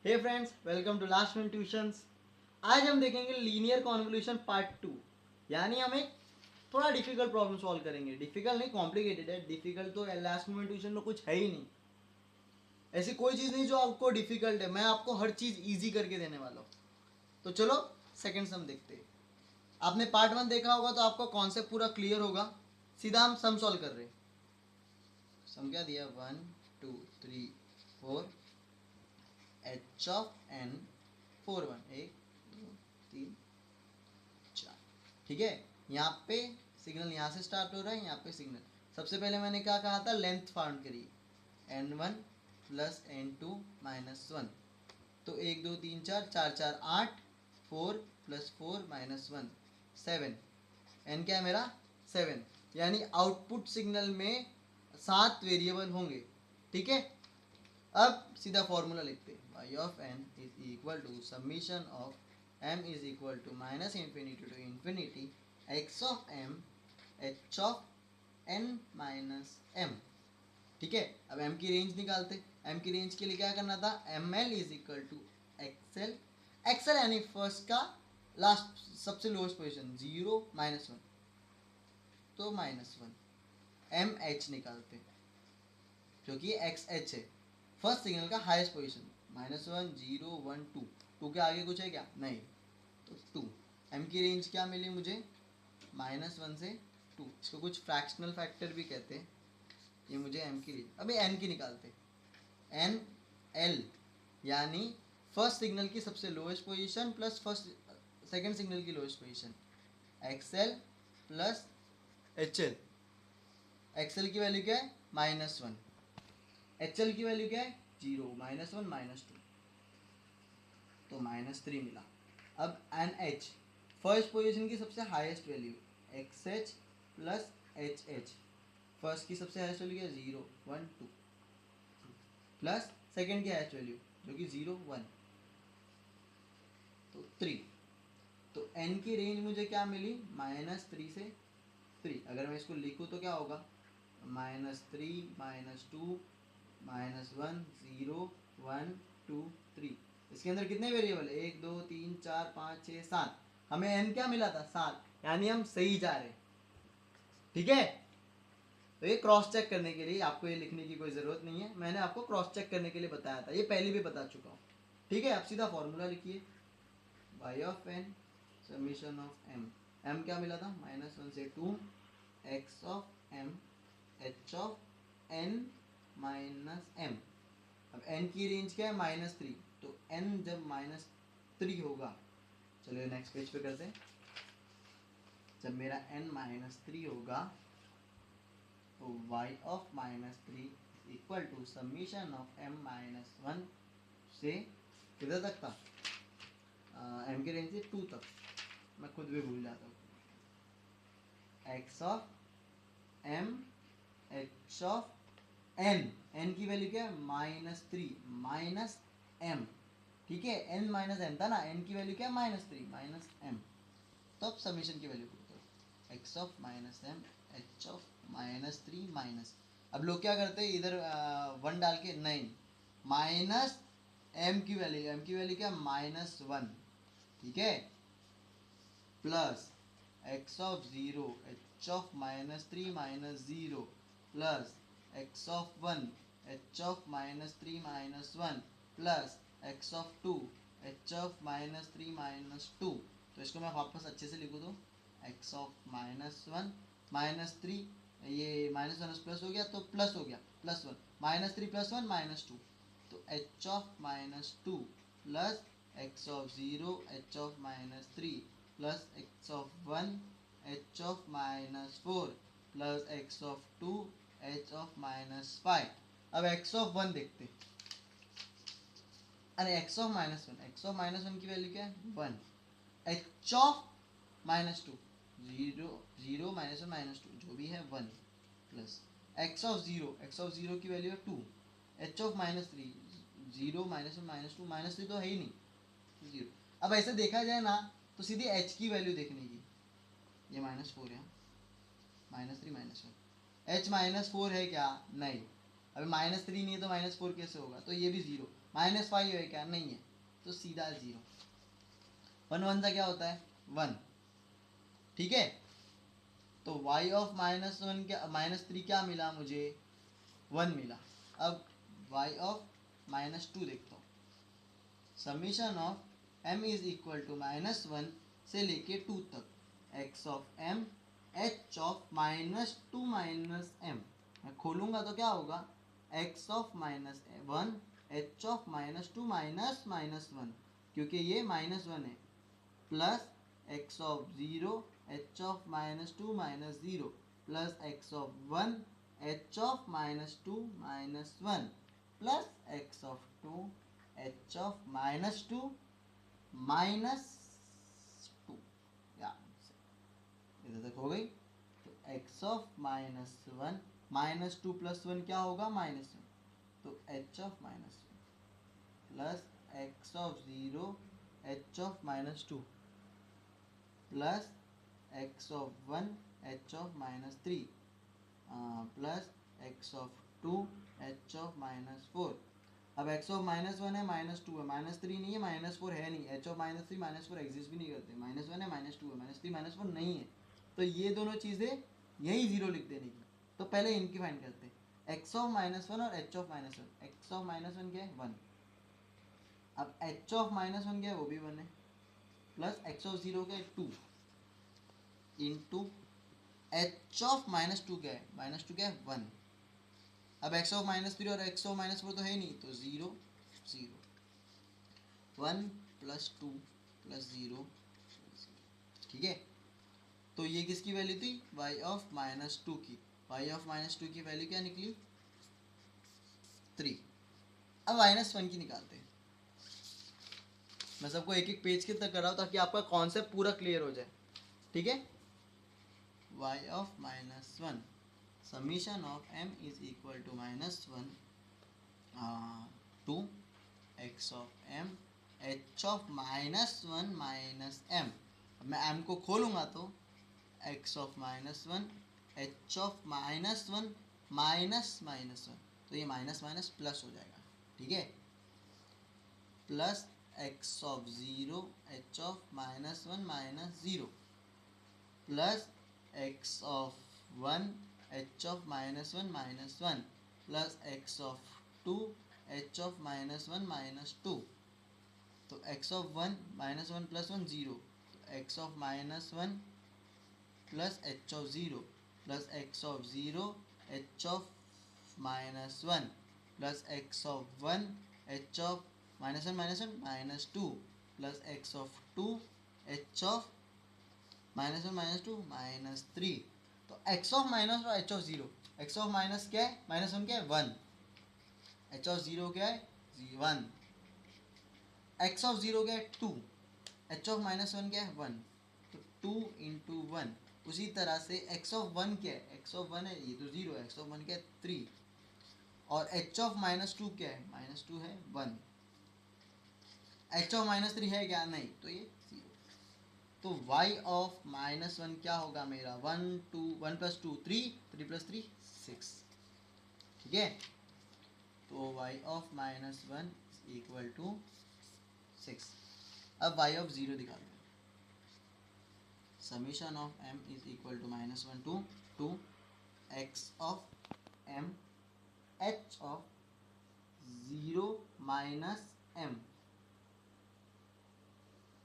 Hey friends, welcome to last minute tuitions. आज हम देखेंगे लीनियर कॉन्वोल्यूशन पार्ट 2। यानी हम एक थोड़ा डिफिकल्ट प्रॉब्लम सॉल्व करेंगे। डिफिकल्ट नहीं, कॉम्प्लिकेटेड है। डिफिकल्ट तो लास्ट मिनट ट्यूशन में कुछ है ही नहीं। ऐसी कोई चीज़ नहीं जो आपको डिफिकल्ट है। मैं आपको हर चीज़ इजी करके देने वाला हूँ। तो चलो सेकेंड सम देखते हैं। आपने पार्ट 1 देखा होगा तो आपका कॉन्सेप्ट पूरा क्लियर होगा। सीधा हम सम सॉल्व कर रहे हैं। सम क्या दिया? 1 2 3 4 एच ऑफ एन 4 1 1 2 3 4। ठीक है, यहाँ पे सिग्नल यहाँ से स्टार्ट हो रहा है, यहाँ पे सिग्नल। सबसे पहले मैंने क्या कहा था? लेंथ फाउंड करिए। n1 plus n2 minus 1। तो 1 2 3 4 4 4 8, 4 प्लस 4 माइनस 1 7। n क्या है मेरा? 7। यानी आउटपुट सिग्नल में 7 वेरिएबल होंगे। ठीक है, अब सीधा फॉर्मूला लिखते हैं। y of n is equal to summation of m is equal to minus infinity to infinity x of m h of n minus m। ठीक है, अब m की रेंज निकालते। m की रेंज के लिए क्या करना था? ml is equal to X L. X L यानी फर्स्ट का लास्ट सबसे लोएस्ट पोजिशन 0 माइनस 1, तो माइनस 1। एम एच निकालते जो कि एक्स एच है, फर्स्ट सिग्नल का हाईएस्ट पोजीशन। माइनस 1 0 1 2, 2 के आगे कुछ है क्या? नहीं, तो 2। एम की रेंज क्या मिली मुझे? माइनस 1 से 2। इसको कुछ फ्रैक्शनल फैक्टर भी कहते हैं। ये मुझे एम की रेंज। अभी एन की निकालते। एन एल यानी फर्स्ट सिग्नल की सबसे lowest position plus first second signal की lowest position. XL plus H L. XL की वैल्यू क्या है? माइनस 1। एच एल की वैल्यू क्या है? 0 माइनस 1 माइनस 2, तो माइनस 3 मिला। अब एन एच फर्स्ट पोजीशन की सबसे highest value x H plus H H. First की सबसे हाईएस्ट वैल्यू क्या है? 0 1 2 प्लस सेकेंड की हाईएस्ट वैल्यू जो कि 0 1, तो 3। तो एन की रेंज मुझे क्या मिली? माइनस 3 से 3। अगर मैं इसको लिखूँ तो क्या होगा? Minus 3 minus 2 minus 1 0 1 2 3। इसके अंदर कितने वेरिएबल? 1 2 3 4 5 6 7। हमें एन क्या मिला था? 7। यानी हम सही जा रहे। ठीक है, तो ये क्रॉस चेक करने के लिए आपको ये लिखने की कोई ज़रूरत नहीं है। मैंने आपको क्रॉस चेक करने के लिए बताया था, ये पहले भी बता चुका हूँ। ठीक है, आप सीधा फॉर्मूला लिखिए। y of N summation of m। m क्या मिला था? माइनस 1 से 2 x of m h of n minus m। अब n की रेंज क्या है? माइनस 3। तो n जब माइनस 3 होगा, चलिए नेक्स्ट पेज पे करते हैं। जब मेरा n माइनस 3 होगा तो y of minus 3 equal to summation of m minus 1 से किधर तक था? m की रेंज से 2 तक। मैं खुद भी भूल जाता हूँ। x of m h of n की वैल्यू क्या है? Minus 3 minus m। ठीक है, n माइनस m था ना, n की वैल्यू क्या है? Minus 3 minus m। तो अब समीशन की वैल्यू पुट करो। x of minus m h of minus 3 minus. अब लोग क्या करते हैं? इधर 1 डाल के, नहीं, माइनस m की वैल्यू क्या? माइनस 1। ठीक है, plus x of 0 h of minus 3 minus 0 plus x of 1 h of minus 3 minus 1 plus x of 2 h of minus 3 minus 2। तो इसको मैं वापस अच्छे से लिखूँ तो x ऑफ माइनस 1 माइनस 3, ये माइनस 1 प्लस हो गया तो प्लस हो गया, प्लस 1 माइनस 3 प्लस 1 माइनस 2। तो h of minus 2 plus x of 0 h of minus 3 plus x of 1 h of minus 4 plus x of 2 h of minus 5। अब x of 1 देखते। अरे x of minus 1, x of minus 1 की value क्या है? 1। h of minus 2 0 0 minus 1 minus 2 जो भी है 1 plus x of 0 की वैल्यू है 2। h of minus 3 0 minus 1 minus 3 तो है ही नहीं, 0। अब ऐसे देखा जाए ना तो सीधी h की वैल्यू देखने की। ये माइनस 4 है, माइनस 3 माइनस 1। h माइनस 4 है क्या? नहीं। अभी माइनस 3 नहीं है तो माइनस 4 कैसे होगा? तो ये भी 0। -5 है क्या? नहीं है, तो सीधा 0। 1 1 सा क्या होता है? 1। ठीक है, तो y ऑफ -1 क्या, -3 क्या मिला मुझे? 1 मिला। अब y ऑफ -2 देखता हूँ। Summation of m is equal to -1 से लेके 2 तक, x of m h of -2 -m। मैं खोलूंगा तो क्या होगा? x ऑफ -1 h ऑफ -2 -1, क्योंकि ये -1 है, plus x of 0 h of -2 -0 plus x of 1 h of -2 -1 plus x of 2 h of -2 -2। या इधर तक हो गई। तो x ऑफ -1 -2 प्लस 1 क्या होगा? -1। तो h of -1 plus x of 0 h of -2 plus x of 1 h of -3 plus x of 2 h of -4। अब x ऑफ -1 है, -2 है, -3 नहीं है, -4 है नहीं, h ऑफ -3 -4 एग्जिस्ट भी नहीं करते, -1 है, -2 है, -3 -4 नहीं है, तो ये दोनों चीज़ें यही 0 लिख देने की। तो पहले इनकी फाइंड करते हैं, x ऑफ -1 और h ऑफ -1। x ऑफ -1 क्या है? 1। अब h ऑफ -1 क्या है? वो भी 1 है, प्लस x ऑफ 0 क्या है? 2 इंटू h ऑफ -2 क्या है? -2 क्या है? 1। अब x ऑफ -3 और x ऑफ -4 तो है ही नहीं, तो 0 0 1 प्लस 2 प्लस 0। ठीक है, तो ये किसकी वैल्यू थी? y ऑफ -2 की। y ऑफ -2 की वैल्यू क्या निकली? 3। अब -1 की निकालते हैं। मैं सबको एक एक पेज के तक कर रहा हूँ ताकि आपका कॉन्सेप्ट पूरा क्लियर हो जाए। ठीक है, y of -1 summation of m is equal to -1 to x of m h of -1 -m। मैं m को खोलूँगा तो x ऑफ -1 h ऑफ -1 -1, तो ये माइनस माइनस प्लस हो जाएगा। ठीक है, plus x of 0 h of -1 -0 plus x of 1 h of -1 -1 plus x of 2 h of -1 -2। तो x ऑफ 1 -1 प्लस 1 0, तो x of -1 plus h of 0 plus x of 0 h of -1 plus x of 1 h of -1 -2 plus x of 2 h of -1 -2 -3। तो x of minus और h of 0, x of minus क्या है? -1 क्या है? 1। h of 0 क्या है? 1। x of 0 क्या है? 2। h ऑफ -1 क्या है? 1। तो 2 इंटू 1। उसी तरह से x ऑफ 1 क्या है? x ऑफ 1 है, ये तो 0 है, x ऑफ 1 क्या है? 3। और h ऑफ -2 क्या है? -2 है, 1। h ऑफ -3 है क्या? नहीं, तो ये 0। तो y ऑफ -1 क्या होगा मेरा? 1 2 1 प्लस 2 3, 3 प्लस 3 6। ठीक है, तो y ऑफ -1 इक्वल टू 6। अब y ऑफ 0 दिखा दो। Summation of m is equal to -1 to 2 x of m h of 0 minus m।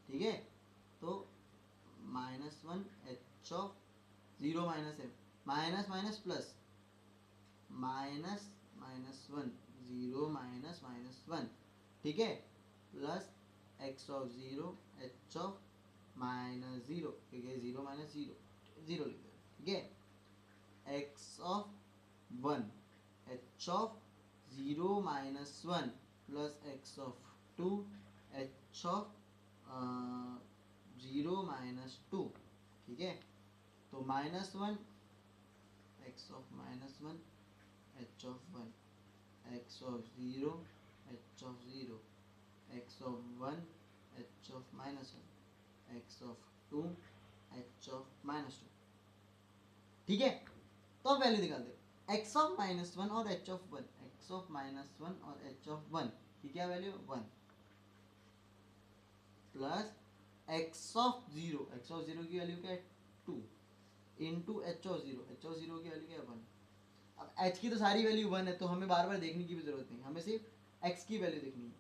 ठीक है, तो -1 h of 0 minus m, minus minus plus, -1 0 -1। ठीक है, plus x of 0 h of -0, ठीक है, 0 -0 0 लिख दो। ठीक है, x of 1 h of 0 -1 plus x of 2 h of 0 -2। ठीक है, तो -1 x of -1 h of 1 x of 0 h of 0 x of 1 h of -1 x of 2 h of -2। ठीक है, तो अब वैल्यू निकाल दे। x ऑफ -1 और h ऑफ 1, x ऑफ -1 और h ऑफ 1 की क्या value 1 plus x of zero की वैल्यू क्या है 2 इंटू एच ऑफ जीरो की वैल्यू क्या है 1। अब एच की तो सारी वैल्यू 1 है तो हमें बार बार देखने की भी जरूरत नहीं, हमें सिर्फ एक्स की वैल्यू देखनी है।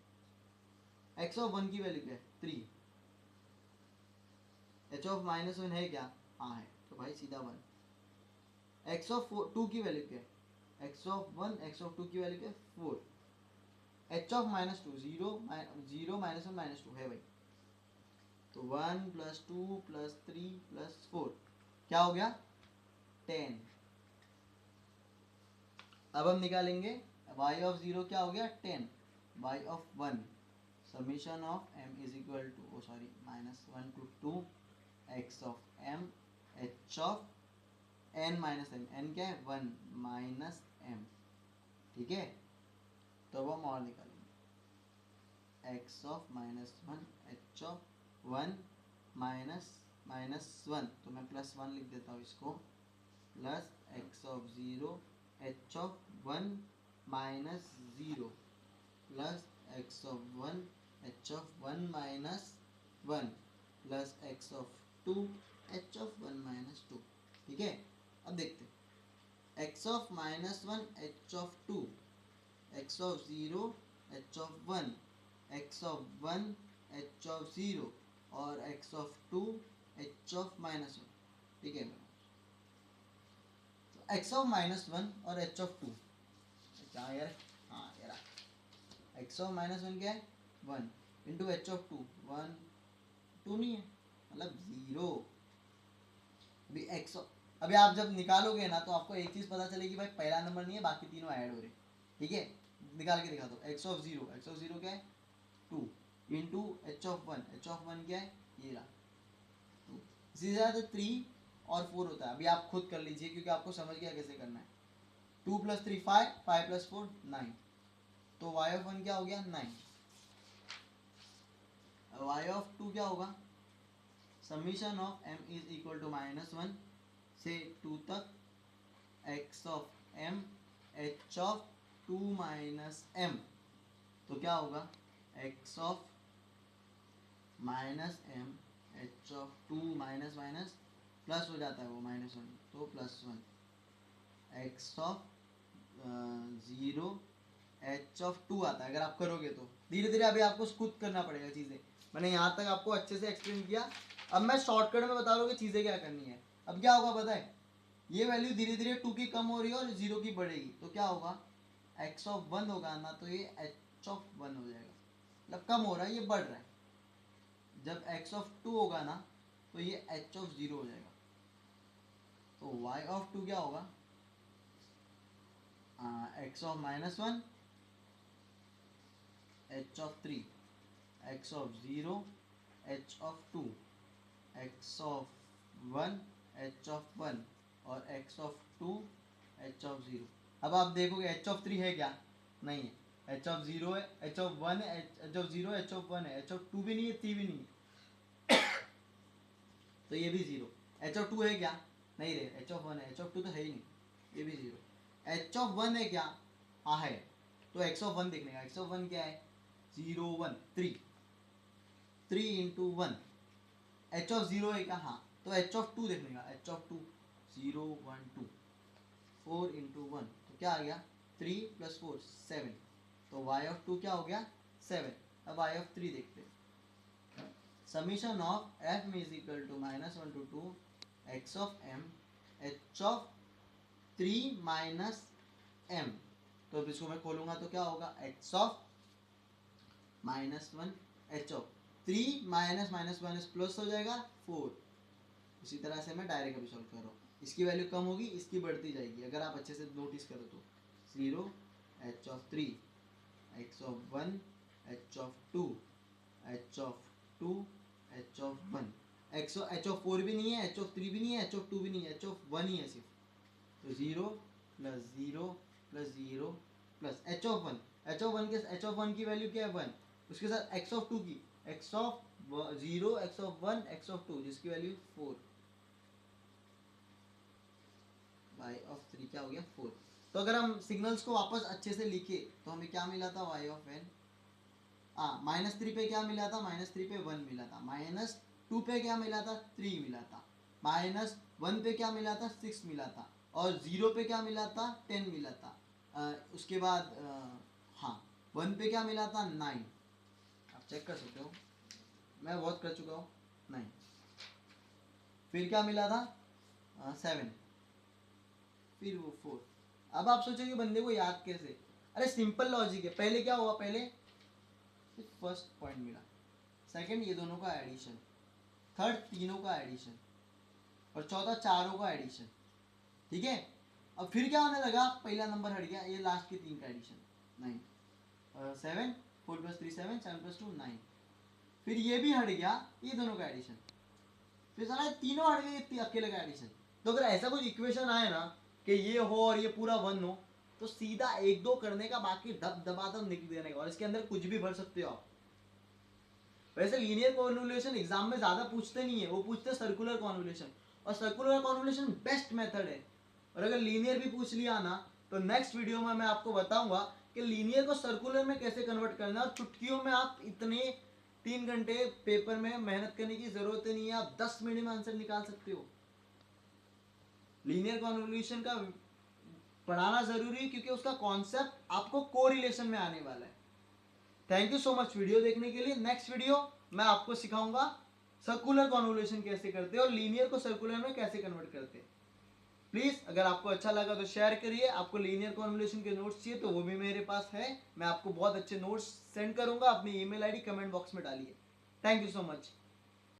एक्स ऑफ 1 की वैल्यू क्या है 3, एच ऑफ -1 है क्या, हाँ है, तो भाई सीधा 1। एक्स ऑफ 2 की वैल्यू क्या है, एक्स ऑफ 1 एक्स ऑफ 2 की वैल्यू क्या है 4। एच ऑफ -2 0 -1 -2 है भाई, तो 1 + 2 + 3 + 4 क्या हो गया 10। अब हम निकालेंगे y ऑफ 0 क्या हो गया 10, y of 1 summation of m is equal to -1 to 2 x of m h of n minus m, n क्या है 1 माइनस m, ठीक है। तो अब हम और निकालेंगे x ऑफ -1 h ऑफ 1 -1, तो मैं +1 लिख देता हूँ इसको, plus x of 0 h of 1 -0 plus x of 1 h of 1 -1 plus x of 2 h of 1 -2, ठीक है। अब देखते हैं x of -1 h of 2, x of 0 h of 1, x of 1 h of 0 और x ऑफ 2 h ऑफ -1, ठीक है। तो x of -1 और h ऑफ 2 क्या यार, हाँ यार x ऑफ -1 क्या है 1 इंटू एच ऑफ 2 1 2 नहीं है मतलब 0। अभी x, अभी आप जब निकालोगे ना तो आपको एक चीज़ पता चलेगी भाई पहला नंबर नहीं है बाकी तीनों ऐड हो रहे, ठीक है। निकाल के दिखा दो x ऑफ 0 क्या है 2 इंटू एच ऑफ 1 क्या है ये रहा 2, इसी तरह 3 और 4 होता है। अभी आप खुद कर लीजिए क्योंकि आपको समझ गया कैसे करना है। 2 + 3 5, 5 + 4 9, तो y ऑफ 1 क्या हो गया 9। y ऑफ 2 क्या होगा, summation of m is equal to -1 से 2 तक x of m h of 2 - m, तो क्या होगा x of -m h of 2 minus plus हो जाता है वो -1 तो +1 x ऑफ 0 h ऑफ 2 आता है। अगर आप करोगे तो धीरे धीरे अभी आपको खुद करना पड़ेगा चीज़ें, मैंने यहाँ तक आपको अच्छे से एक्सप्लेन किया, अब मैं शॉर्टकट में बता रहा हूँ कि चीज़ें क्या करनी है। अब क्या होगा पता है, ये वैल्यू धीरे धीरे 2 की कम हो रही है और 0 की बढ़ेगी, तो क्या होगा x ऑफ 1 होगा ना तो ये h ऑफ 1 हो जाएगा, मतलब कम हो रहा है ये बढ़ रहा है। जब x ऑफ 2 होगा ना तो ये h ऑफ 0 हो जाएगा, तो y ऑफ 2 क्या होगा x of -1 h of 3, x of 0 h of 2, x of 1 h of 1 और x ऑफ 2 h ऑफ 0। अब आप देखोगे h ऑफ 3 है क्या, नहीं है, h ऑफ 0 है, h ऑफ 1 है, h ऑफ 0 h ऑफ 1 है, h ऑफ 2 भी नहीं है 3 भी नहीं है तो ये भी 0। h ऑफ 2 है क्या, नहीं रहे, h ऑफ 1 है, h ऑफ 2 तो है ही नहीं, ये भी 0। h ऑफ 1 है क्या, हाँ है, तो x ऑफ 1 देखने का, x ऑफ 1 क्या है 0 1 3, 3 इंटू 1, h ऑफ 0 है क्या, हाँ, तो h ऑफ 2 देखने का, h ऑफ 2 0 1 2, 4 इंटू 1 तो क्या आ गया 3 + 4 7, तो y ऑफ 2 क्या हो गया 7। अब y ऑफ 3 देखते हैं, summation of f is equal to -1 to 2 x of m h of 3 - m, तो अब इसको मैं खोलूंगा तो क्या होगा x of -1 h of 3 -1 plus हो जाएगा 4। इसी तरह से मैं डायरेक्ट अभी सॉल्व कर रहा हूँ, इसकी वैल्यू कम होगी इसकी बढ़ती जाएगी, अगर आप अच्छे से नोटिस करो तो 0 h of 3 x of 1 h of 2 h of 2 h of 1, h of 4 भी नहीं है, h ऑफ 3 भी नहीं है, h ऑफ 2 भी नहीं है, h ऑफ 1 ही है सिर्फ, तो 0 + 0 + 0 plus h of 1, h of 1 की वैल्यू क्या है 1, उसके साथ x ऑफ 2 की, x of 0 x of 1 x of 2 जिसकी वैल्यू 4, y ऑफ 3 क्या हो गया 4। तो अगर हम सिग्नल्स को वापस अच्छे से लिखे तो हमें क्या मिला था y ऑफ n -3 पे क्या मिला था, -3 पे 1 मिला था, -2 पे क्या मिला था, 3 मिला था, -1 पे क्या मिला था, 6 मिला था, और 0 पे क्या मिला था, 10 मिला था। उसके बाद हाँ 1 पे क्या मिला था, 9। आप चेक कर सकते हो, मैं बहुत कर चुका हूँ। 9 फिर क्या मिला था, 7, फिर वो 4। अब आप सोचोगे बंदे को याद कैसे, अरे सिंपल लॉजिक है। पहले क्या हुआ, पहले फर्स्ट पॉइंट मिला, सेकंड ये दोनों का एडिशन, थर्ड तीनों का एडिशन, और चौथा चारों का एडिशन। ठीक है, अब फिर क्या होने लगा, पहला नंबर हट गया, ये लास्ट के 3 का एडिशन, 9, 7, 4 + 3 7, 7 + 2 9। फिर ये भी हट गया, ये दोनों का एडिशन, फिर सारा तीनों हट गए, अकेले का एडिशन। तो अगर ऐसा कुछ इक्वेशन आए ना कि ये हो और ये पूरा 1 हो, तो सीधा 1 2 करने का, बाकी दब दबादम निकल देने का, और इसके अंदर कुछ भी भर सकते हो आप। वैसे लीनियर कॉन्वोल्यूशन एग्जाम में ज्यादा पूछते नहीं है, वो पूछते सर्कुलर कॉन्वोल्यूशन, और सर्कुलर कॉन्वोल्यूशन बेस्ट मेथड है। और अगर लीनियर भी पूछ लिया ना, तो नेक्स्ट वीडियो में मैं आपको बताऊंगा कि लीनियर को सर्कुलर में कैसे कन्वर्ट करना है, और चुटकियों में आप इतने 3 घंटे पेपर में मेहनत करने की जरूरत नहीं है, आप 10 मिनट में आंसर निकाल सकते हो। लीनियर कॉन्वोल्यूशन का पढ़ाना जरूरी है, क्योंकि उसका कॉन्सेप्ट आपको कोरिलेशन में आने वाला है। Thank you so much video देखने के लिए। नेक्स्ट वीडियो मैं आपको सिखाऊंगा सर्कुलर कॉन्वोल्यूशन कैसे करते हैं और लीनियर को सर्कुलर में कैसे कन्वर्ट करते हैं। प्लीज अगर आपको अच्छा लगा तो शेयर करिए। आपको लीनियर कॉन्वोल्यूशन के नोट्स चाहिए तो वो भी मेरे पास है, मैं आपको बहुत अच्छे नोट्स सेंड करूंगा। अपनी ईमेल आईडी कमेंट बॉक्स में डालिए। Thank you so much.